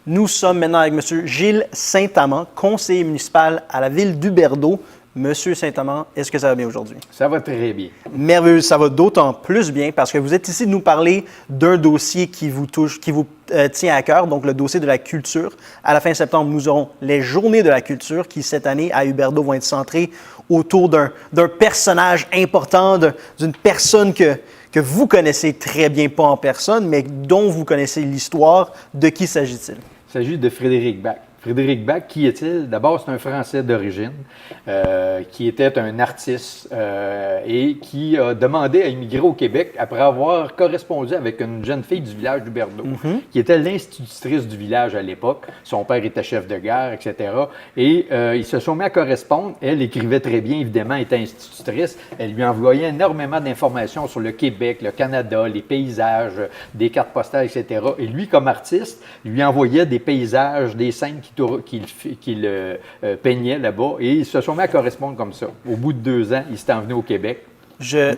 Nous sommes maintenant avec M. Gilles Saint-Amand, conseiller municipal à la ville d'Huberdeau. Monsieur Saint-Amand, est-ce que ça va bien aujourd'hui? Ça va très bien. Merveilleux, ça va d'autant plus bien parce que vous êtes ici de nous parler d'un dossier qui vous touche, qui vous tient à cœur, donc le dossier de la culture. À la fin septembre, nous aurons les Journées de la culture qui, cette année, à Huberdeau, vont être centrées autour d'un personnage important, d'une personne que vous connaissez très bien, pas en personne, mais dont vous connaissez l'histoire. De qui s'agit-il? Il s'agit de Frédéric Bach. Frédéric Bach, qui est-il? D'abord, c'est un Français d'origine qui était un artiste et qui a demandé à immigrer au Québec après avoir correspondu avec une jeune fille du village d'Huberdeau, qui était l'institutrice du village à l'époque. Son père était chef de gare, etc. Et ils se sont mis à correspondre. Elle écrivait très bien, évidemment, était institutrice. Elle lui envoyait énormément d'informations sur le Québec, le Canada, les paysages, des cartes postales, etc. Et lui, comme artiste, lui envoyait des paysages, des scènes qu'il peignait là-bas et ils se sont mis à correspondre comme ça. Au bout de 2 ans, il s'est envenu au Québec. Je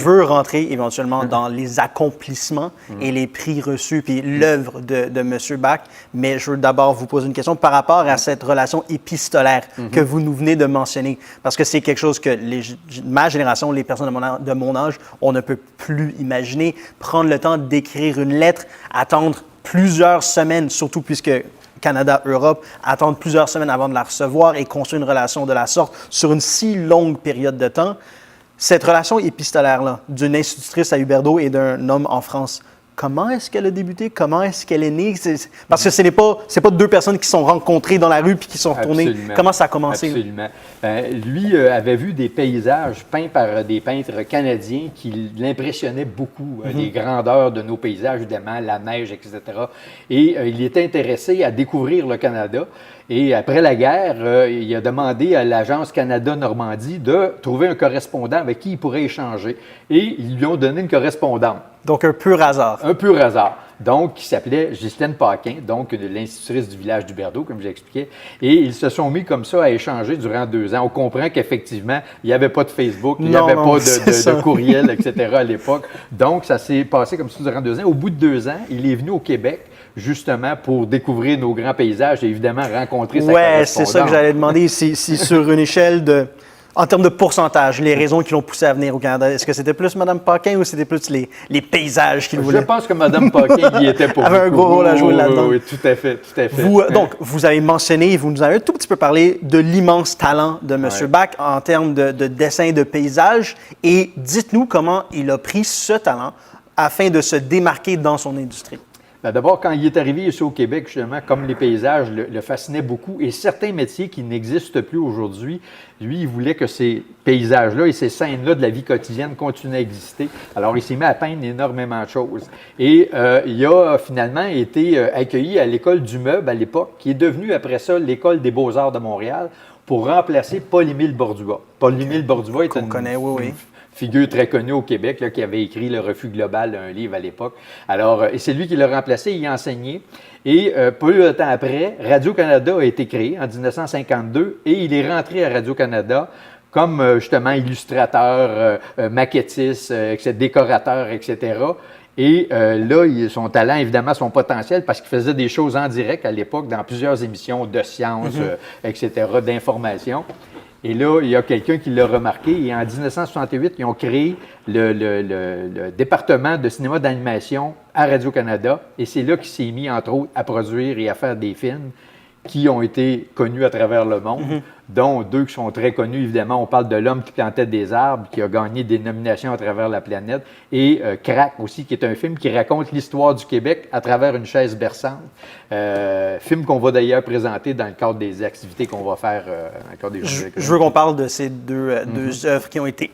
veux rentrer éventuellement dans les accomplissements et les prix reçus, puis l'œuvre de M. Bach, mais je veux d'abord vous poser une question par rapport à cette relation épistolaire que vous nous venez de mentionner, parce que c'est quelque chose que ma génération, les personnes de mon âge, on ne peut plus imaginer. Prendre le temps d'écrire une lettre, attendre plusieurs semaines, surtout puisque Canada, Europe, attendre plusieurs semaines avant de la recevoir et construire une relation de la sorte sur une si longue période de temps. Cette relation épistolaire-là, d'une institutrice à Huberdeau et d'un homme en France, comment est-ce qu'elle a débuté? Comment est-ce qu'elle est née? Parce que ce n'est pas 2 personnes qui se sont rencontrées dans la rue puis qui sont retournées. Absolument. Comment ça a commencé? Absolument. Lui avait vu des paysages peints par des peintres canadiens qui l'impressionnaient beaucoup, les grandeurs de nos paysages, évidemment, la neige, etc. Et il était intéressé à découvrir le Canada. Et après la guerre, il a demandé à l'Agence Canada-Normandie de trouver un correspondant avec qui il pourrait échanger. Et ils lui ont donné une correspondante. Donc, un pur hasard. Un pur hasard. Donc, qui s'appelait Ghislaine Paquin, donc l'institutrice du village d'Huberdeau, comme je l'expliquais. Et ils se sont mis comme ça à échanger durant 2 ans. On comprend qu'effectivement, il n'y avait pas de Facebook, il n'y avait pas de courriel, etc. à l'époque. Donc, ça s'est passé comme ça durant 2 ans. Au bout de 2 ans, il est venu au Québec, justement pour découvrir nos grands paysages et évidemment rencontrer sa correspondante. Oui, c'est ça que j'allais demander. Si sur une échelle de... En termes de pourcentage, les raisons qui l'ont poussé à venir au Canada, est-ce que c'était plus Mme Paquin ou c'était plus les paysages qu'il voulait? Je pense que Mme Paquin y était pour avait un gros rôle à jouer là-dedans. Oui, tout à fait, tout à fait. Donc, vous avez mentionné, vous nous avez un tout petit peu parlé de l'immense talent de M. Bach en termes de dessin de paysages. Et dites-nous comment il a pris ce talent afin de se démarquer dans son industrie. D'abord, quand il est arrivé ici au Québec, justement, comme les paysages le fascinaient beaucoup, et certains métiers qui n'existent plus aujourd'hui, lui, il voulait que ces paysages-là et ces scènes-là de la vie quotidienne continuent à exister. Alors, il s'est mis à peindre énormément de choses. Et il a finalement été accueilli à l'École du Meuble à l'époque, qui est devenue après ça l'École des Beaux-Arts de Montréal, pour remplacer Paul-Émile Bordua. Paul-Émile Bordua est une figure très connue au Québec, là, qui avait écrit Le Refus global, un livre à l'époque. Alors, et c'est lui qui l'a remplacé, il a enseigné. Et peu de temps après, Radio-Canada a été créé en 1952 et il est rentré à Radio-Canada comme justement illustrateur, maquettiste, décorateur, etc. Et là, son talent, évidemment, son potentiel, parce qu'il faisait des choses en direct à l'époque dans plusieurs émissions de sciences, etc., d'information. Et là, il y a quelqu'un qui l'a remarqué. Et en 1968, ils ont créé le département de cinéma d'animation à Radio-Canada. Et c'est là qu'il s'est mis, entre autres, à produire et à faire des films qui ont été connus à travers le monde, dont 2 qui sont très connus. Évidemment, on parle de L'homme qui plantait des arbres, qui a gagné des nominations à travers la planète, et Crac aussi, qui est un film qui raconte l'histoire du Québec à travers une chaise berçante. Film qu'on va d'ailleurs présenter dans le cadre des activités qu'on va faire dans le cadre des Journées. Je veux qu'on parle de ces deux œuvres qui ont été,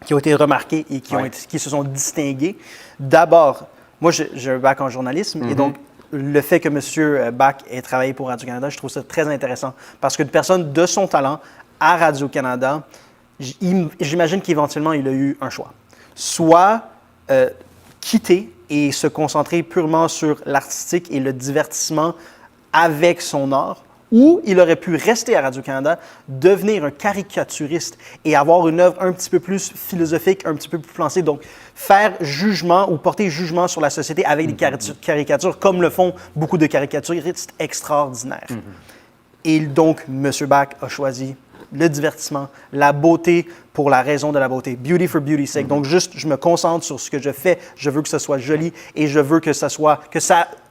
qui ont été remarquées et qui se sont distinguées. D'abord, moi, j'ai un bac en journalisme, et donc, le fait que M. Bach ait travaillé pour Radio-Canada, je trouve ça très intéressant. Parce qu'une personne de son talent à Radio-Canada, j'imagine qu'éventuellement, il a eu un choix. Soit quitter et se concentrer purement sur l'artistique et le divertissement avec son art, Ou il aurait pu rester à Radio-Canada, devenir un caricaturiste et avoir une œuvre un petit peu plus philosophique, un petit peu plus lancée. Donc, faire jugement ou porter jugement sur la société avec des caricatures, comme le font beaucoup de caricaturistes extraordinaires. Et donc, M. Bach a choisi le divertissement, la beauté pour la raison de la beauté. Beauty for beauty's sake. Donc, juste, je me concentre sur ce que je fais. Je veux que ce soit joli et je veux que ça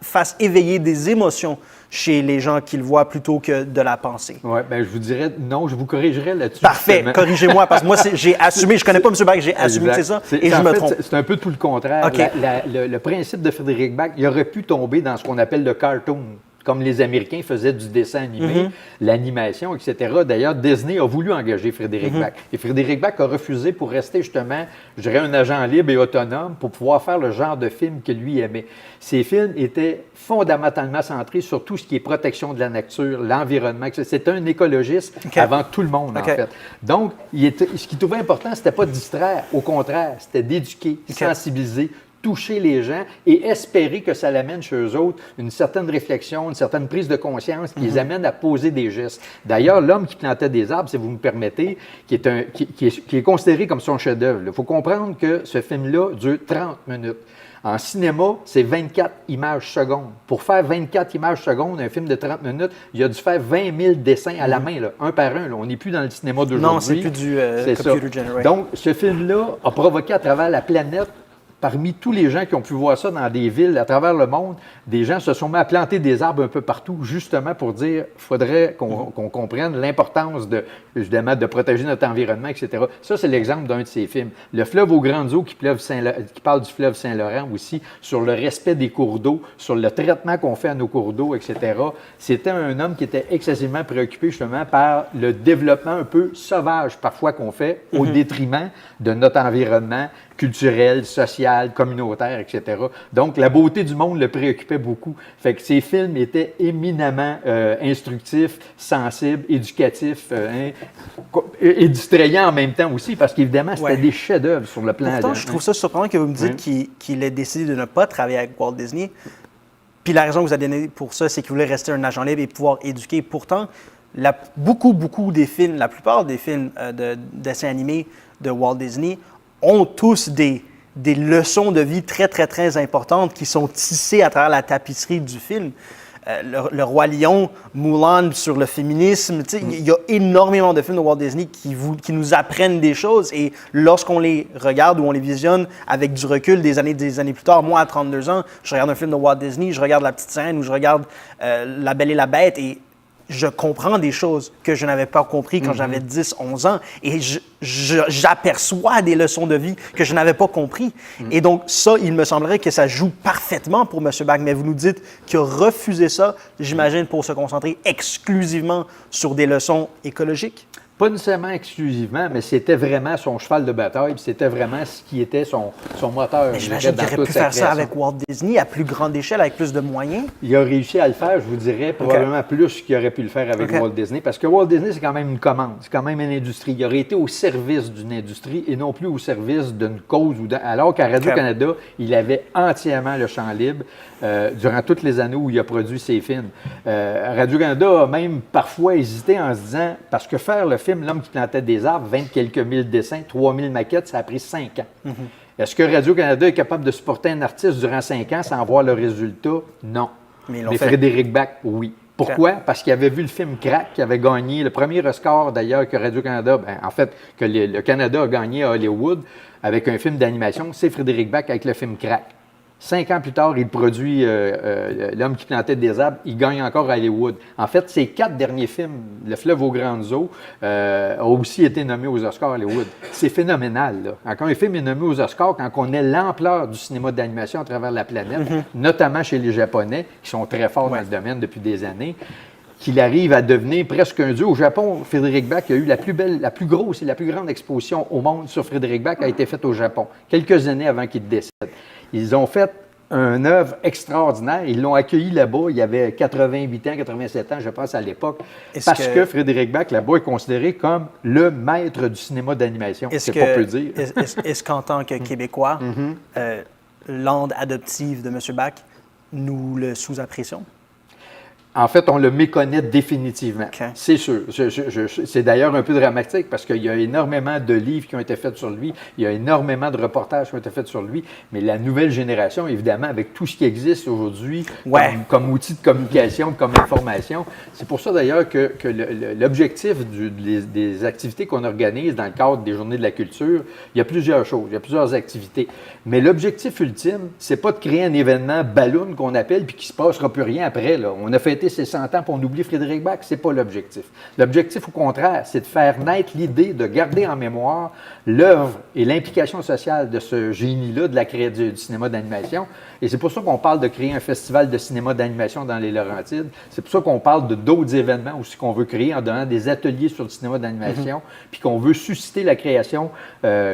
fasse éveiller des émotions chez les gens qui le voient plutôt que de la pensée. Oui, bien, je vous dirais, non, je vous corrigerais là-dessus. Parfait, corrigez-moi, parce que moi, j'ai assumé, je ne connais pas M. Bach, j'ai assumé que c'est ça, et je me trompe. C'est un peu tout le contraire. Okay. Le principe de Frédéric Bach, il aurait pu tomber dans ce qu'on appelle le cartoon, comme les Américains faisaient du dessin animé, l'animation, etc. D'ailleurs, Disney a voulu engager Frédéric Bach. Et Frédéric Bach a refusé pour rester justement, je dirais, un agent libre et autonome pour pouvoir faire le genre de film que lui aimait. Ces films étaient fondamentalement centrés sur tout ce qui est protection de la nature, l'environnement. C'était un écologiste avant tout le monde, en fait. Donc, ce qu'il trouvait important, c'était pas de distraire. Au contraire, c'était d'éduquer, sensibiliser, toucher les gens et espérer que ça l'amène chez eux autres une certaine réflexion, une certaine prise de conscience qui les amène à poser des gestes. D'ailleurs, L'homme qui plantait des arbres, si vous me permettez, qui est considéré comme son chef-d'œuvre. Il faut comprendre que ce film-là dure 30 minutes. En cinéma, c'est 24 images secondes. Pour faire 24 images secondes, un film de 30 minutes, il a dû faire 20 000 dessins à la main, là, un par un. Là. On n'est plus dans le cinéma d'aujourd'hui. Non, c'est plus du computer generated. Donc, ce film-là a provoqué à travers la planète, parmi tous les gens qui ont pu voir ça dans des villes à travers le monde, des gens se sont mis à planter des arbres un peu partout, justement pour dire qu'il faudrait qu'on comprenne l'importance évidemment, de protéger notre environnement, etc. Ça, c'est l'exemple d'un de ces films. Le fleuve aux grandes eaux, qui parle du fleuve Saint-Laurent aussi, sur le respect des cours d'eau, sur le traitement qu'on fait à nos cours d'eau, etc. C'était un homme qui était excessivement préoccupé justement par le développement un peu sauvage parfois qu'on fait au détriment de notre environnement culturel, social, communautaire, etc. Donc, la beauté du monde le préoccupait beaucoup. Fait que ces films étaient éminemment instructifs, sensibles, éducatifs et distrayants en même temps aussi, parce qu'évidemment, c'était des chefs-d'œuvre sur le plan. Pourtant, je trouve ça surprenant que vous me dites qu'il ait décidé de ne pas travailler avec Walt Disney. Puis la raison que vous avez donnée pour ça, c'est qu'il voulait rester un agent libre et pouvoir éduquer. Pourtant, beaucoup des films, la plupart des films de dessins animés de Walt Disney ont tous des leçons de vie très, très, très importantes qui sont tissées à travers la tapisserie du film. Le Roi Lion, Mulan sur le féminisme, il y a énormément de films de Walt Disney qui nous apprennent des choses et lorsqu'on les regarde ou on les visionne avec du recul des années plus tard, moi à 32 ans, je regarde un film de Walt Disney, je regarde La Petite Sirène ou je regarde La Belle et la Bête et je comprends des choses que je n'avais pas compris quand j'avais 10, 11 ans et j'aperçois des leçons de vie que je n'avais pas compris. Et donc, ça, il me semblerait que ça joue parfaitement pour M. Bach, mais vous nous dites qu'il a refusé ça, j'imagine, pour se concentrer exclusivement sur des leçons écologiques? Pas nécessairement exclusivement, mais c'était vraiment son cheval de bataille, puis c'était vraiment ce qui était son moteur. Mais j'imagine qu'il aurait pu faire ça avec Walt Disney à plus grande échelle, avec plus de moyens. Il a réussi à le faire, je vous dirais, probablement plus qu'il aurait pu le faire avec Walt Disney, parce que Walt Disney, c'est quand même une commande, c'est quand même une industrie. Il aurait été au service d'une industrie et non plus au service d'une cause. Alors qu'à Radio-Canada, il avait entièrement le champ libre durant toutes les années où il a produit ses films. Radio-Canada a même parfois hésité en se disant, parce que faire le film L'homme qui plantait des arbres, 20 quelques mille dessins, 3000 maquettes, ça a pris 5 ans. Est-ce que Radio-Canada est capable de supporter un artiste durant 5 ans sans voir le résultat? Non. Mais Frédéric Bach, oui. Pourquoi? Parce qu'il avait vu le film Crack, qui avait gagné le premier Oscar d'ailleurs que Radio-Canada, que le Canada a gagné à Hollywood avec un film d'animation, c'est Frédéric Bach avec le film Crack. 5 ans plus tard, il produit L'homme qui plantait des arbres. Il gagne encore à Hollywood. En fait, ses 4 derniers films, Le fleuve aux grandes eaux, ont aussi été nommés aux Oscars à Hollywood. C'est phénoménal, là. Quand un film est nommé aux Oscars, quand on ait l'ampleur du cinéma d'animation à travers la planète, notamment chez les Japonais, qui sont très forts dans le domaine depuis des années, qu'il arrive à devenir presque un dieu. Au Japon, Frédéric Bach a eu la plus grosse et la plus grande exposition au monde sur Frédéric Bach a été faite au Japon, quelques années avant qu'il décède. Ils ont fait une œuvre extraordinaire. Ils l'ont accueilli là-bas. Il y avait 88 ans, 87 ans, je pense, à l'époque. Parce que Frédéric Bach, là-bas, est considéré comme le maître du cinéma d'animation. C'est pas peu dire. Est-ce qu'en tant que Québécois, l'ande adoptive de M. Bach, nous le sous-apprécions? En fait, on le méconnaît définitivement. Okay. C'est sûr. C'est d'ailleurs un peu dramatique parce qu'il y a énormément de livres qui ont été faits sur lui. Il y a énormément de reportages qui ont été faits sur lui. Mais la nouvelle génération, évidemment, avec tout ce qui existe aujourd'hui comme outil de communication, comme information, c'est pour ça d'ailleurs que l'objectif des activités qu'on organise dans le cadre des Journées de la culture, il y a plusieurs choses, il y a plusieurs activités. Mais l'objectif ultime, c'est pas de créer un événement ballon qu'on appelle puis qui se passera plus rien après. Là. On a fêté ses 100 ans puis on oublie Frédéric Bach. C'est pas l'objectif. L'objectif, au contraire, c'est de faire naître l'idée de garder en mémoire l'œuvre et l'implication sociale de ce génie-là du cinéma d'animation. Et c'est pour ça qu'on parle de créer un festival de cinéma d'animation dans les Laurentides. C'est pour ça qu'on parle de d'autres événements aussi qu'on veut créer en donnant des ateliers sur le cinéma d'animation, puis qu'on veut susciter la création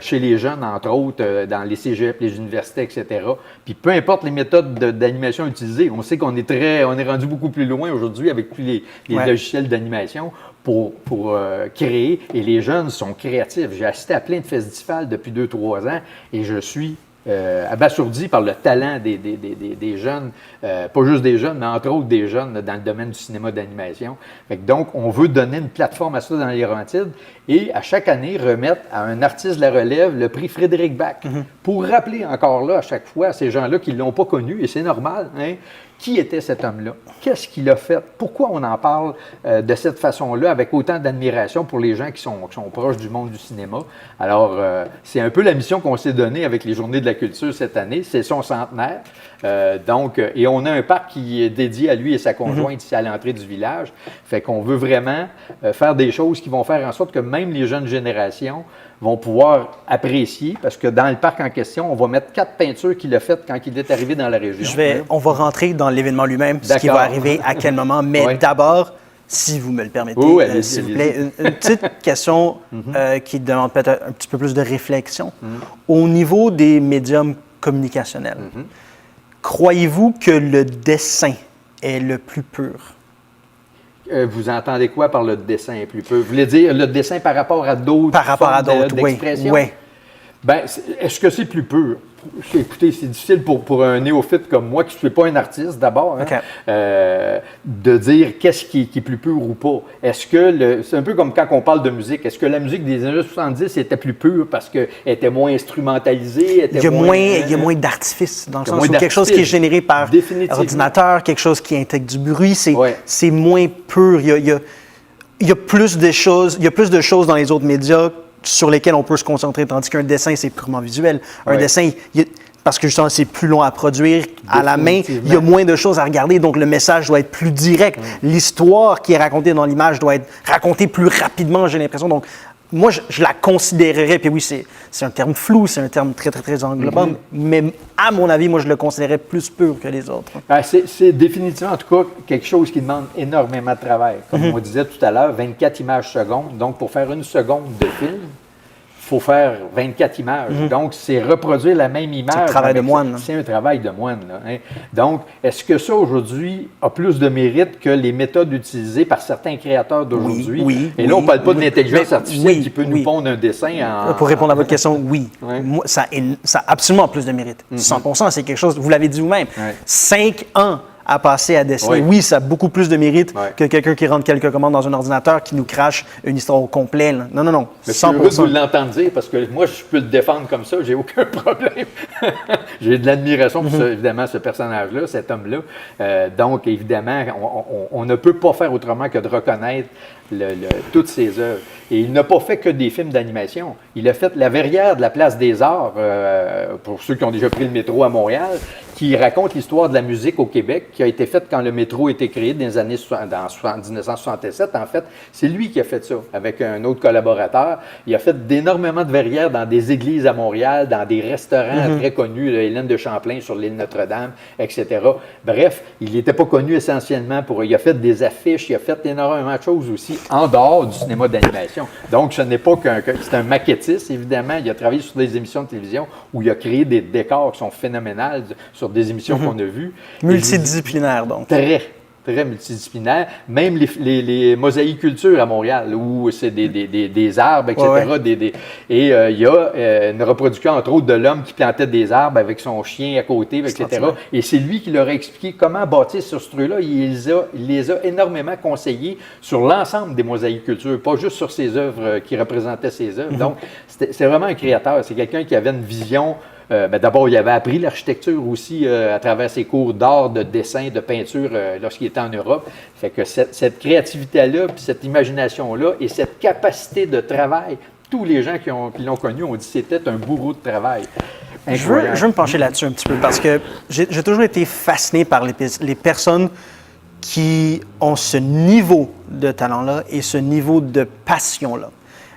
chez les jeunes, entre autres, dans les cégep, les universités, etc. Puis peu importe les méthodes d'animation utilisées, on sait qu'on est rendu beaucoup plus loin aujourd'hui avec tous les logiciels d'animation pour créer. Et les jeunes sont créatifs. J'ai assisté à plein de festivals depuis 2-3 ans et je suis abasourdi par le talent des jeunes, pas juste des jeunes, mais entre autres des jeunes dans le domaine du cinéma d'animation. Donc, on veut donner une plateforme à ça dans les Laurentides et à chaque année remettre à un artiste de la relève le prix Frédéric Bach pour rappeler encore là à chaque fois à ces gens-là qui ne l'ont pas connu, et c'est normal, hein, qui était cet homme-là? Qu'est-ce qu'il a fait? Pourquoi on en parle de cette façon-là avec autant d'admiration pour les gens qui sont proches du monde du cinéma? Alors, c'est un peu la mission qu'on s'est donnée avec les Journées de la culture cette année. C'est son centenaire. Et on a un parc qui est dédié à lui et sa conjointe ici à l'entrée du village. Fait qu'on veut vraiment faire des choses qui vont faire en sorte que même les jeunes générations vont pouvoir apprécier, parce que dans le parc en question, on va mettre 4 peintures qu'il a faites quand il est arrivé dans la région. On va rentrer dans l'événement lui-même, ce qui va arriver à quel moment, mais d'abord, si vous me le permettez, s'il vous plaît, une petite question qui demande peut-être un petit peu plus de réflexion. Au niveau des médiums communicationnels, croyez-vous que le dessin est le plus pur? Vous entendez quoi par le dessin plus peu? Vous voulez dire le dessin par rapport à d'autres d'expression? Oui. Bien, est-ce que c'est plus pur? Écoutez, c'est difficile pour un néophyte comme moi, qui ne suis pas un artiste d'abord, de dire qu'est-ce qui est plus pur ou pas. Est-ce que, c'est un peu comme quand on parle de musique, est-ce que la musique des années 70 était plus pure parce qu'elle était moins instrumentalisée? Il y a moins d'artifice, dans le sens où quelque chose qui est généré par ordinateur, quelque chose qui intègre du bruit, c'est moins pur. Il y a plus de choses dans les autres médias sur lesquels on peut se concentrer, tandis qu'un dessin, c'est purement visuel. Un dessin, parce que justement, c'est plus long à produire à la main, il y a moins de choses à regarder, donc le message doit être plus direct. L'histoire qui est racontée dans l'image doit être racontée plus rapidement, j'ai l'impression. Donc, moi, je la considérerais, puis oui, c'est un terme flou, c'est un terme très, très, très englobant, mais à mon avis, moi, je le considérerais plus pur que les autres. C'est définitivement, en tout cas, quelque chose qui demande énormément de travail. Comme on disait tout à l'heure, 24 images secondes. Donc, pour faire une seconde de film, il faut faire 24 images. Donc, c'est reproduire la même image. C'est un travail de moine. C'est un travail de moine. Là, hein. Donc, est-ce que ça, aujourd'hui, a plus de mérite que les méthodes utilisées par certains créateurs d'aujourd'hui? Et là, on ne parle pas de l'intelligence artificielle qui peut nous pondre un dessin en... Pour répondre à votre question, oui. Moi, ça a absolument plus de mérite. 100%, c'est quelque chose, vous l'avez dit vous-même. 5 ans à passer à dessiner. Oui, ça a beaucoup plus de mérite que quelqu'un qui rentre quelques commandes dans un ordinateur qui nous crache une histoire au complet. Là. Non. Mais 100%. Je suis heureux de vous l'entendre dire parce que moi, je peux le défendre comme ça, j'ai aucun problème. J'ai de l'admiration pour évidemment ce personnage-là, cet homme-là. Donc, évidemment, on ne peut pas faire autrement que de reconnaître toutes ses œuvres. Et il n'a pas fait que des films d'animation. Il a fait La Verrière de la Place des Arts, pour ceux qui ont déjà pris le métro à Montréal, qui raconte l'histoire de la musique au Québec, qui a été faite quand le métro a été créé dans les années 1967. En fait, c'est lui qui a fait ça, avec un autre collaborateur. Il a fait d'énormément de verrières dans des églises à Montréal, dans des restaurants très connus, Hélène de Champlain sur l'île Notre-Dame, etc. Bref, il n'était pas connu essentiellement pour... Il a fait des affiches, il a fait énormément de choses aussi en dehors du cinéma d'animation. Donc, ce n'est pas c'est un maquettiste, évidemment. Il a travaillé sur des émissions de télévision où il a créé des décors qui sont phénoménales sur des émissions qu'on a vues. Multidisciplinaire, donc. Très. très multidisciplinaire. Même les mosaïcultures à Montréal, où c'est des arbres, etc. Ouais. Il y a une reproduction, entre autres, de l'homme qui plantait des arbres avec son chien à côté, etc. Et c'est lui qui leur a expliqué comment bâtir sur ce truc-là. Il les a énormément conseillés sur l'ensemble des mosaïcultures, pas juste sur ses œuvres qui représentaient ses œuvres. Donc, c'est vraiment un créateur. C'est quelqu'un qui avait une vision. D'abord, il avait appris l'architecture aussi à travers ses cours d'art, de dessin, de peinture lorsqu'il était en Europe. Fait que cette créativité-là, puis cette imagination-là et cette capacité de travail, tous les gens qui l'ont connu ont dit que c'était un bourreau de travail. Je veux me pencher là-dessus un petit peu parce que j'ai toujours été fasciné par les personnes qui ont ce niveau de talent-là et ce niveau de passion-là.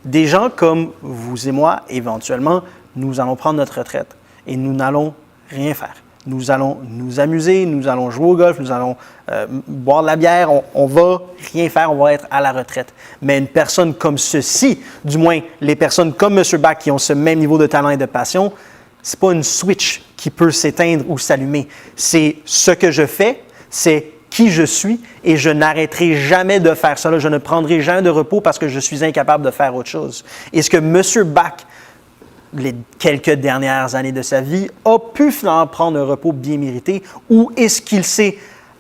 Des gens comme vous et moi, éventuellement, nous allons prendre notre retraite et nous n'allons rien faire. Nous allons nous amuser, nous allons jouer au golf, nous allons boire de la bière, on va rien faire, on va être à la retraite. Mais une personne comme ceci, du moins les personnes comme M. Bach qui ont ce même niveau de talent et de passion, c'est pas une switch qui peut s'éteindre ou s'allumer. C'est ce que je fais, c'est qui je suis et je n'arrêterai jamais de faire ça. Je ne prendrai jamais de repos parce que je suis incapable de faire autre chose. Et ce que M. Bach, les quelques dernières années de sa vie, a pu finalement prendre un repos bien mérité ou est-ce qu'il s'est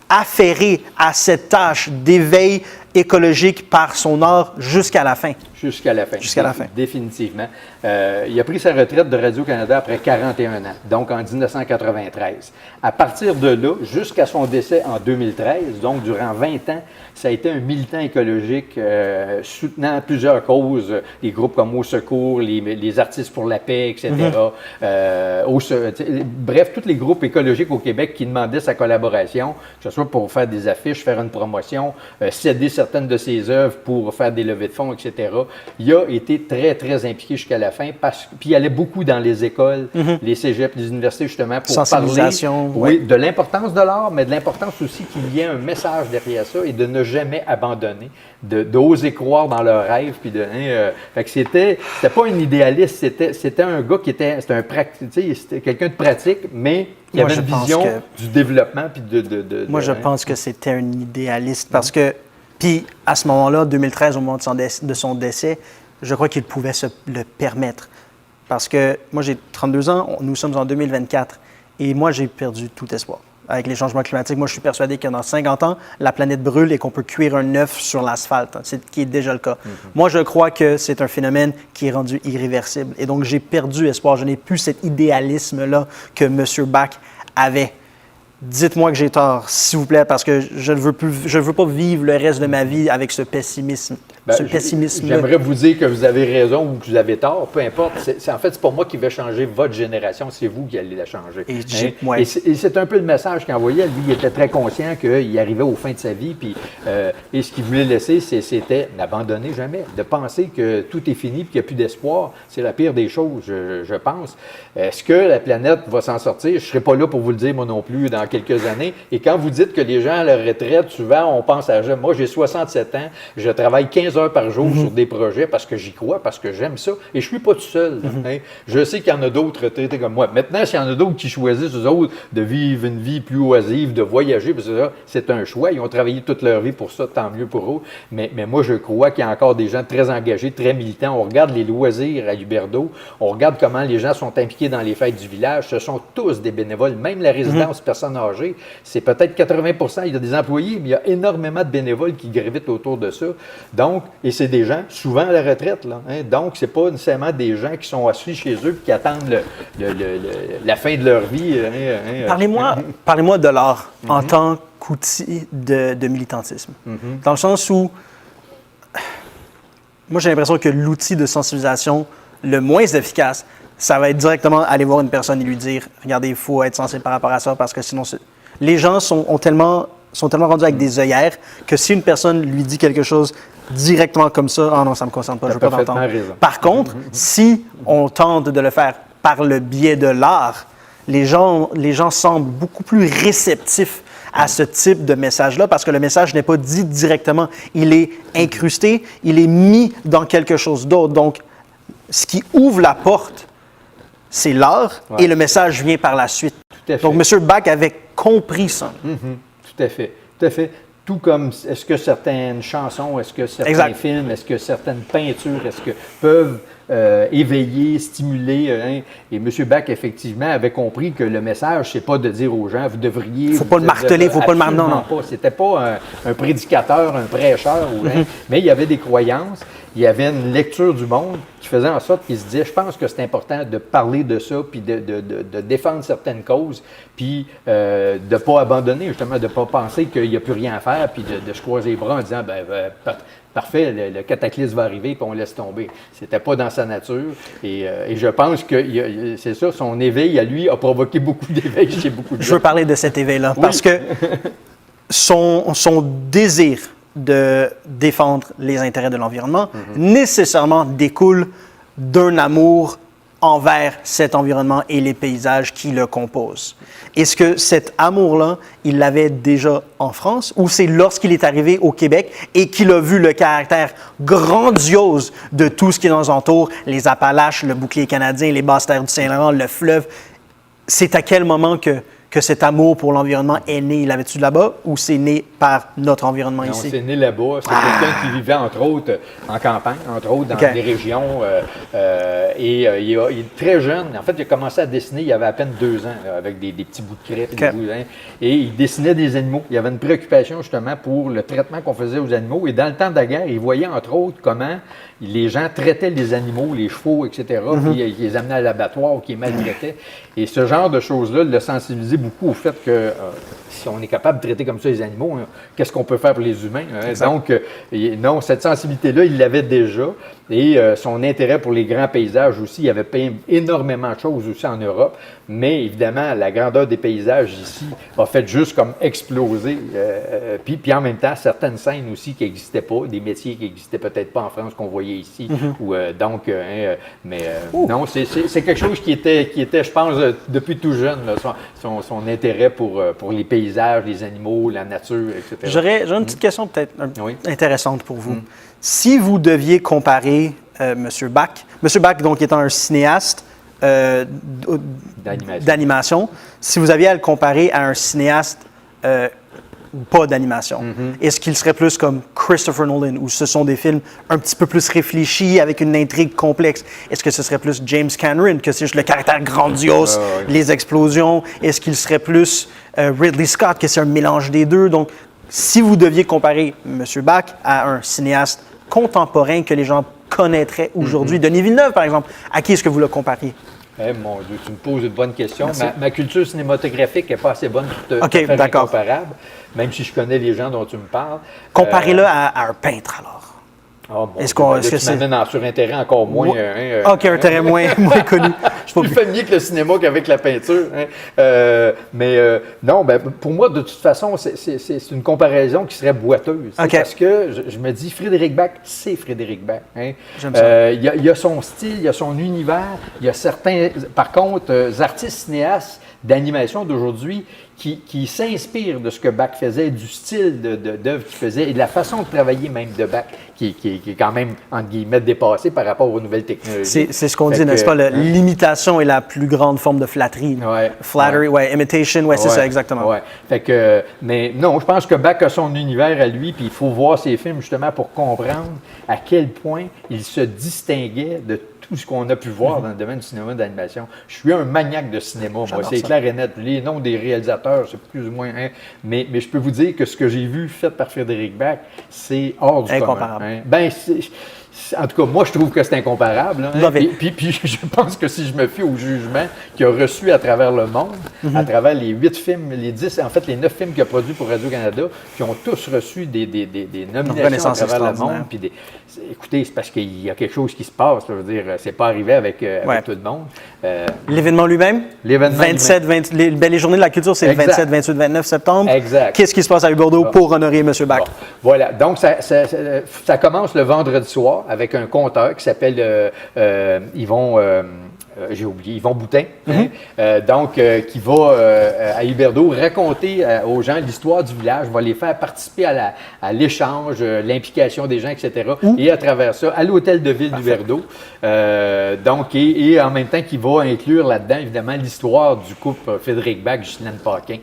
affairé à cette tâche d'éveil écologique par son art jusqu'à la fin? Jusqu'à la fin. Jusqu'à la fin. Définitivement. Il a pris sa retraite de Radio-Canada après 41 ans, donc en 1993. À partir de là, jusqu'à son décès en 2013, donc durant 20 ans, ça a été un militant écologique soutenant plusieurs causes, les groupes comme Au Secours, les Artistes pour la paix, etc. Bref, tous les groupes écologiques au Québec qui demandaient sa collaboration, que ce soit pour faire des affiches, faire une promotion, céder certaines de ses œuvres pour faire des levées de fonds, etc. Il a été très, très impliqué jusqu'à la fin, puis il allait beaucoup dans les écoles, les cégeps, les universités, justement, pour parler de l'importance de l'art, mais de l'importance aussi qu'il y ait un message derrière ça et de ne jamais abandonner, d'oser croire dans leurs rêves. Puis fait que c'était pas un idéaliste, c'était un gars qui était c'était quelqu'un de pratique, mais qui avait une vision du développement. Puis moi, je pense que c'était un idéaliste parce que, puis à ce moment-là, 2013, au moment de son décès, je crois qu'il pouvait se le permettre. Parce que moi, j'ai 32 ans, nous sommes en 2024, et moi, j'ai perdu tout espoir. Avec les changements climatiques, moi, je suis persuadé que dans 50 ans, la planète brûle et qu'on peut cuire un œuf sur l'asphalte, qui est déjà le cas. Moi, je crois que c'est un phénomène qui est rendu irréversible. Et donc, j'ai perdu espoir. Je n'ai plus cet idéalisme-là que M. Bach avait. Dites-moi que j'ai tort, s'il vous plaît, parce que je ne veux pas vivre le reste de ma vie avec ce pessimisme. J'aimerais vous dire que vous avez raison ou que vous avez tort, peu importe. En fait, c'est pas moi qui vais changer votre génération, c'est vous qui allez la changer. Et c'est un peu le message qu'il envoyait. Lui, il était très conscient qu'il arrivait aux fins de sa vie, puis et ce qu'il voulait laisser, c'était n'abandonner jamais, de penser que tout est fini et qu'il n'y a plus d'espoir. C'est la pire des choses, je pense. Est-ce que la planète va s'en sortir? Je ne serai pas là pour vous le dire, moi non plus, dans quelques années. Et quand vous dites que les gens à la retraite, souvent, on pense à... Moi, j'ai 67 ans, je travaille 15 heures par jour sur des projets parce que j'y crois, parce que j'aime ça. Et je ne suis pas tout seul. Hein. Je sais qu'il y en a d'autres retraités comme moi. Maintenant, s'il y en a d'autres qui choisissent, eux autres, de vivre une vie plus oisive, de voyager, parce que c'est un choix. Ils ont travaillé toute leur vie pour ça, tant mieux pour eux. Mais moi, je crois qu'il y a encore des gens très engagés, très militants. On regarde les loisirs à Huberdeau. On regarde comment les gens sont impliqués dans les fêtes du village. Ce sont tous des bénévoles. Même la résidence personnes âgées, c'est peut-être 80 % il y a des employés, mais il y a énormément de bénévoles qui gravitent autour de ça. Donc, et c'est des gens souvent à la retraite, là. Hein? Donc, c'est pas nécessairement des gens qui sont assis chez eux et qui attendent la fin de leur vie. Parlez-moi de l'art en tant qu'outil de militantisme. Dans le sens où, moi, j'ai l'impression que l'outil de sensibilisation le moins efficace, ça va être directement aller voir une personne et lui dire « Regardez, il faut être sensible par rapport à ça parce que sinon... » Les gens sont tellement rendus avec des œillères que si une personne lui dit quelque chose directement comme ça, « Ah non, ça ne me concerne pas, je ne veux pas t'entendre. » Par contre, si on tente de le faire par le biais de l'art, les gens semblent beaucoup plus réceptifs à ce type de message-là parce que le message n'est pas dit directement. Il est incrusté, il est mis dans quelque chose d'autre. Donc, ce qui ouvre la porte, c'est l'art et le message vient par la suite. Donc, M. Bach avait compris ça. Tout à fait. Tout à fait. tout comme est-ce que certaines chansons, est-ce que certains films, est-ce que certaines peintures, est-ce que peuvent éveiller, stimuler. Et M. Bach, effectivement, avait compris que le message, c'est pas de dire aux gens, vous devriez... Il ne faut pas le marteler, il ne faut pas le marteler. Non. C'était pas un prédicateur, un prêcheur, mais il y avait des croyances, il y avait une lecture du monde qui faisait en sorte qu'il se disait, je pense que c'est important de parler de ça, puis de défendre certaines causes, puis de ne pas abandonner, justement, de ne pas penser qu'il n'y a plus rien à faire, puis de se croiser les bras en disant, parfait, le cataclysme va arriver, puis on laisse tomber. C'était pas dans sa nature. Et je pense que c'est ça, son éveil à lui a provoqué beaucoup d'éveil chez beaucoup de gens. Je veux parler de cet éveil-là, parce que son désir de défendre les intérêts de l'environnement nécessairement découle d'un amour envers cet environnement et les paysages qui le composent. Est-ce que cet amour-là, il l'avait déjà en France ou c'est lorsqu'il est arrivé au Québec et qu'il a vu le caractère grandiose de tout ce qui nous entoure, les Appalaches, le bouclier canadien, les basses terres du Saint-Laurent, le fleuve, c'est à quel moment que cet amour pour l'environnement est né? Il l'avait-tu là-bas ou c'est né par notre environnement ici? Non, c'est né là-bas. C'est quelqu'un qui vivait, entre autres, en campagne, entre autres, dans des régions. Il est très jeune. En fait, il a commencé à dessiner, il avait à peine 2 ans, là, avec des petits bouts de craie. Et il dessinait des animaux. Il avait une préoccupation, justement, pour le traitement qu'on faisait aux animaux. Et dans le temps de la guerre, il voyait, entre autres, comment les gens traitaient les animaux, les chevaux, etc., puis ils les amenaient à l'abattoir ou qu'ils maltraitaient. Et ce genre de choses-là l'a sensibilisé beaucoup au fait que si on est capable de traiter comme ça les animaux, qu'est-ce qu'on peut faire pour les humains? Donc, non, cette sensibilité-là, il l'avait déjà. Et son intérêt pour les grands paysages aussi, il avait peint énormément de choses aussi en Europe. Mais évidemment, la grandeur des paysages ici a fait juste comme exploser. Puis en même temps, certaines scènes aussi qui n'existaient pas, des métiers qui n'existaient peut-être pas en France qu'on voyait ici. Non, c'est quelque chose qui était, je pense, depuis tout jeune, là, son intérêt pour les paysages, les animaux, la nature, etc. J'aurais une petite question peut-être intéressante pour vous. Si vous deviez comparer M. Bach, donc étant un cinéaste d'animation, si vous aviez à le comparer à un cinéaste pas d'animation, est-ce qu'il serait plus comme Christopher Nolan, où ce sont des films un petit peu plus réfléchis, avec une intrigue complexe? Est-ce que ce serait plus James Cameron, que c'est juste le caractère grandiose, les explosions? Est-ce qu'il serait plus Ridley Scott, que c'est un mélange des deux? Donc, si vous deviez comparer M. Bach à un cinéaste contemporain que les gens connaîtraient aujourd'hui, Denis Villeneuve, par exemple, à qui est-ce que vous le compariez? Mon Dieu, tu me poses une bonne question. Ma culture cinématographique n'est pas assez bonne pour te faire incomparable, même si je connais les gens dont tu me parles. Comparez-le à un peintre, alors. Est-ce que tu m'amènes sur un terrain encore moins... un terrain moins connu. Je suis plus familier avec le cinéma qu'avec la peinture. Pour moi, de toute façon, c'est une comparaison qui serait boiteuse. Parce que je me dis, Frédéric Bach, c'est Frédéric Bach. J'aime ça. Il y a son style, il y a son univers. Il y a certains, par contre, artistes cinéastes d'animation d'aujourd'hui qui s'inspirent de ce que Bach faisait, du style d'œuvre qu'il faisait et de la façon de travailler même de Bach, qui est quand même, entre guillemets, dépassée par rapport aux nouvelles technologies. C'est ce qu'on dit, n'est-ce pas? L'imitation est la plus grande forme de flatterie. Flattery, imitation, c'est ça, exactement. Mais non, je pense que Bach a son univers à lui, puis il faut voir ses films justement pour comprendre à quel point il se distinguait de tout ce qu'on a pu voir dans le domaine du cinéma d'animation. Je suis un maniaque de cinéma, moi, c'est clair et net. Les noms des réalisateurs, c'est plus ou moins... Mais je peux vous dire que ce que j'ai vu fait par Frédéric Bach, c'est hors du commun. En tout cas, moi, je trouve que c'est incomparable. Puis je pense que si je me fie au jugement qu'il a reçu à travers le monde, à travers les 8 films, les 9 films qu'il a produits pour Radio-Canada, qui ont tous reçu des nominations à travers le monde. Écoutez, c'est parce qu'il y a quelque chose qui se passe. Je veux dire, c'est pas arrivé avec tout le monde. L'événement lui-même? Les Journées de la culture, c'est le 27, 28, 29 septembre. Exact. Qu'est-ce qui se passe à Huberdeau pour honorer M. Bach? Voilà. Donc, ça commence le vendredi soir avec un conteur qui s'appelle Yvon Boutin, qui va à Huberdeau raconter aux gens l'histoire du village, va les faire participer à l'échange, l'implication des gens, etc. Et à travers ça, à l'hôtel de ville d'Huberdeau. Et en même temps, qui va inclure là-dedans, évidemment, l'histoire du couple Frédéric Bach, Ghislaine Paquin.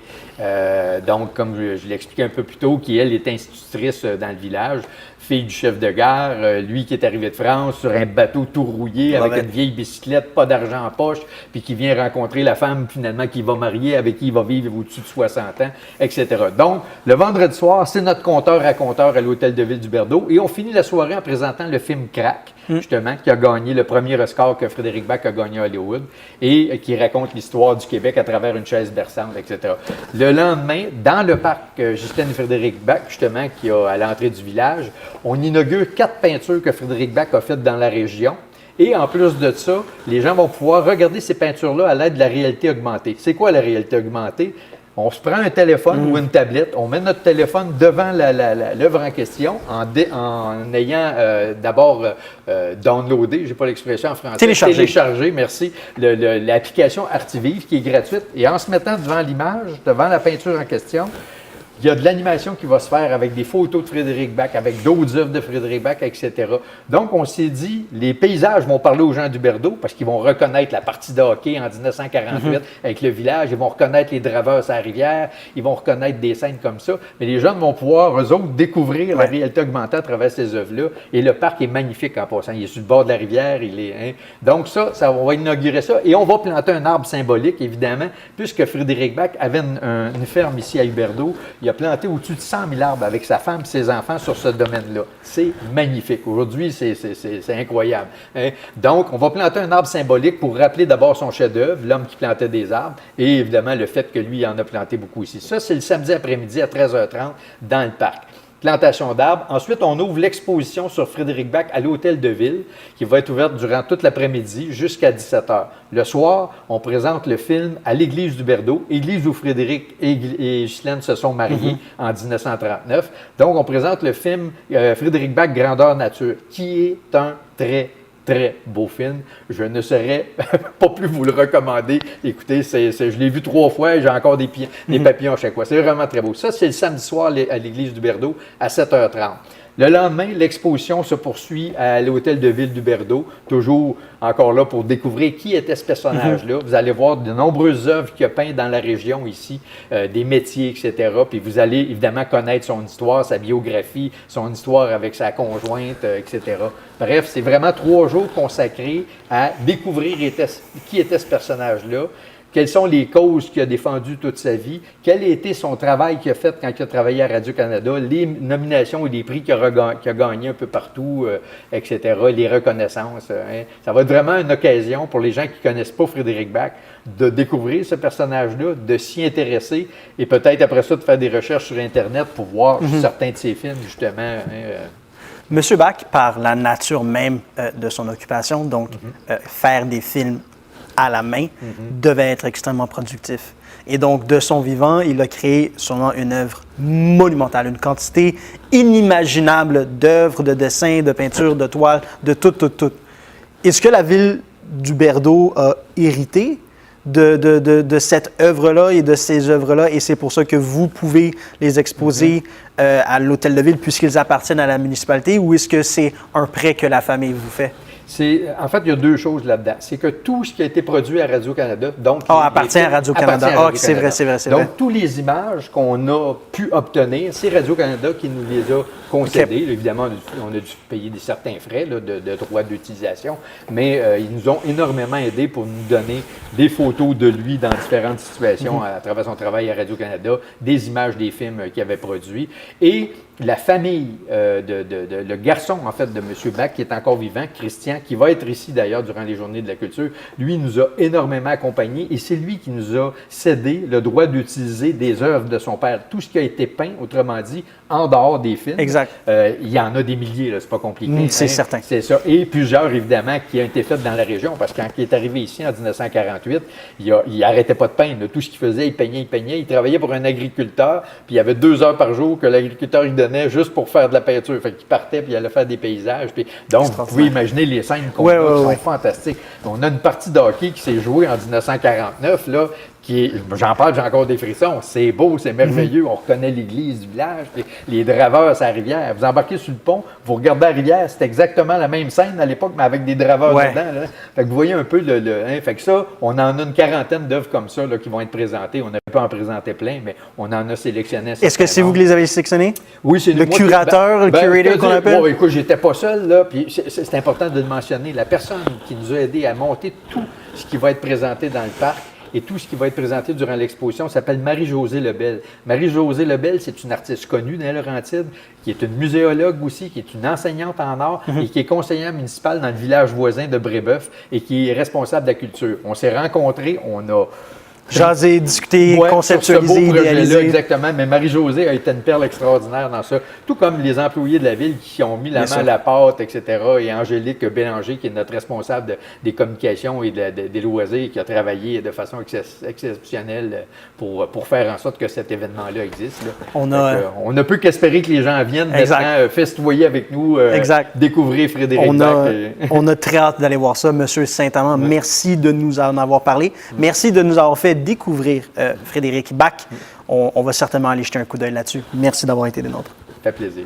Donc, comme je l'ai expliqué un peu plus tôt, qui, elle, est institutrice dans le village, fille du chef de gare, lui qui est arrivé de France sur un bateau tout rouillé, avec une vieille bicyclette, pas d'argent en poche, puis qui vient rencontrer la femme, finalement, qui va marier, avec qui il va vivre au-dessus de 60 ans, etc. Donc, le vendredi soir, c'est notre conteur-raconteur à l'Hôtel de Ville du Berdo, et on finit la soirée en présentant le film Crack, justement, qui a gagné le premier Oscar que Frédéric Bach a gagné à Hollywood, et qui raconte l'histoire du Québec à travers une chaise berçante, etc. Le lendemain, dans le parc Justine et Frédéric Bach, justement, qui a à l'entrée du village, on inaugure 4 peintures que Frédéric Bach a faites dans la région. Et en plus de ça, les gens vont pouvoir regarder ces peintures-là à l'aide de la réalité augmentée. C'est quoi la réalité augmentée? On se prend un téléphone ou une tablette, on met notre téléphone devant l'œuvre en question en ayant d'abord downloadé, j'ai pas l'expression en français, téléchargé, merci, l'application Artivive qui est gratuite. Et en se mettant devant l'image, devant la peinture en question, il y a de l'animation qui va se faire avec des photos de Frédéric Bach, avec d'autres œuvres de Frédéric Bach, etc. Donc, on s'est dit, les paysages vont parler aux gens du Berdo parce qu'ils vont reconnaître la partie de hockey en 1948 avec le village, ils vont reconnaître les draveurs à la rivière, ils vont reconnaître des scènes comme ça, mais les jeunes vont pouvoir, eux autres, découvrir la réalité augmentée à travers ces œuvres-là. Et le parc est magnifique en passant. Il est sur le bord de la rivière. Donc, on va inaugurer ça. Et on va planter un arbre symbolique, évidemment, puisque Frédéric Bach avait une ferme ici à Huberdeau. Il a planté au-dessus de 100 000 arbres avec sa femme et ses enfants sur ce domaine-là. C'est magnifique. Aujourd'hui, c'est incroyable. Donc, on va planter un arbre symbolique pour rappeler d'abord son chef-d'œuvre, l'homme qui plantait des arbres, et évidemment le fait que lui il en a planté beaucoup ici. Ça, c'est le samedi après-midi à 13h30 dans le parc. Plantation d'arbres. Ensuite, on ouvre l'exposition sur Frédéric Bach à l'Hôtel de Ville, qui va être ouverte durant toute l'après-midi jusqu'à 17h. Le soir, on présente le film à l'église du Berdo, église où Frédéric et Ghislaine se sont mariés en 1939. Donc, on présente le film Frédéric Bach, Grandeur Nature, qui est un très beau film. Je ne saurais pas plus vous le recommander. Écoutez, je l'ai vu 3 fois et j'ai encore des papillons à chaque fois. C'est vraiment très beau. Ça, c'est le samedi soir à l'église du Berdo à 7h30. Le lendemain, l'exposition se poursuit à l'Hôtel de Ville du Berdo, toujours encore là pour découvrir qui était ce personnage-là. Vous allez voir de nombreuses œuvres qu'il a peintes dans la région ici, des métiers, etc. Puis vous allez évidemment connaître son histoire, sa biographie, son histoire avec sa conjointe, etc. Bref, c'est vraiment 3 jours consacrés à découvrir qui était ce personnage-là. Quelles sont les causes qu'il a défendues toute sa vie? Quel a été son travail qu'il a fait quand il a travaillé à Radio-Canada? Les nominations et les prix qu'il a gagnés un peu partout, etc. Les reconnaissances. Ça va être vraiment une occasion pour les gens qui ne connaissent pas Frédéric Bach de découvrir ce personnage-là, de s'y intéresser et peut-être après ça de faire des recherches sur Internet pour voir certains de ses films, justement. Monsieur Bach, par la nature même de son occupation, donc faire des films à la main, devait être extrêmement productif. Et donc, de son vivant, il a créé sûrement une œuvre monumentale, une quantité inimaginable d'œuvres, de dessins, de peintures, de toiles, de tout. Est-ce que la ville du Berdo a hérité de cette œuvre-là et de ces œuvres-là, et c'est pour ça que vous pouvez les exposer à l'Hôtel de Ville puisqu'ils appartiennent à la municipalité, ou est-ce que c'est un prêt que la famille vous fait? En fait, il y a 2 choses là-dedans. C'est que tout ce qui a été produit à Radio-Canada, donc... appartient à Radio-Canada. C'est vrai. Donc, toutes les images qu'on a pu obtenir, c'est Radio-Canada qui nous les a concédées. Okay. Évidemment, on a dû payer certains frais de droits d'utilisation, mais ils nous ont énormément aidés pour nous donner des photos de lui dans différentes situations à travers son travail à Radio-Canada, des images des films qu'il avait produits. Et la famille, le garçon, en fait, de M. Bach, qui est encore vivant, Christian, qui va être ici d'ailleurs durant les Journées de la culture, lui nous a énormément accompagnés et c'est lui qui nous a cédé le droit d'utiliser des œuvres de son père. Tout ce qui a été peint, autrement dit, en dehors des films. Exact. Il y en a des milliers, là, c'est pas compliqué. C'est certain. C'est ça. Et plusieurs, évidemment, qui ont été faites dans la région, parce que quand il est arrivé ici en 1948, il n'arrêtait pas de peindre. Tout ce qu'il faisait, il peignait. Il travaillait pour un agriculteur, puis il y avait 2 heures par jour que l'agriculteur lui donnait juste pour faire de la peinture. Fait qu'il partait, puis il allait faire des paysages. Puis, donc, vous pouvez imaginer les scènes qu'on a qui sont fantastiques. On a une partie de hockey qui s'est jouée en 1949, là. j'en parle, j'ai encore des frissons. C'est beau, c'est merveilleux. On reconnaît l'église du village, les draveurs sur la rivière. Vous embarquez sur le pont, vous regardez la rivière, c'est exactement la même scène à l'époque, mais avec des draveurs dedans. Là. Fait que vous voyez un peu fait que ça, on en a une quarantaine d'œuvres comme ça là, qui vont être présentées. On n'a pas en présenter plein, mais on en a sélectionné. Est-ce que c'est vous qui les avez sélectionnés? Oui, c'est le curateur, le curator qu'on appelle? Bon, écoute, j'étais pas seul, là, puis c'est important de le mentionner. La personne qui nous a aidé à monter tout ce qui va être présenté dans le parc, et tout ce qui va être présenté durant l'exposition s'appelle Marie-Josée Lebel. Marie-Josée Lebel, c'est une artiste connue dans les Laurentides, qui est une muséologue aussi, qui est une enseignante en art et qui est conseillère municipale dans le village voisin de Brébeuf et qui est responsable de la culture. On s'est rencontrés, on a jaser, discuter, conceptualiser, idéaliser. Exactement, mais Marie-Josée a été une perle extraordinaire dans ça. Tout comme les employés de la ville qui ont mis la main à la pâte, etc. Et Angélique Bélanger, qui est notre responsable des communications et des loisirs, qui a travaillé de façon exceptionnelle pour faire en sorte que cet événement-là existe. Là. On ne peut qu'espérer que les gens viennent maintenant festoyer avec nous, découvrir Frédéric Bach. On a très hâte d'aller voir ça, M. Saint-Amand. Merci de nous en avoir parlé. Merci de nous avoir fait découvrir Frédéric Bach. On va certainement aller jeter un coup d'œil là-dessus. Merci d'avoir été des nôtres. Ça fait plaisir.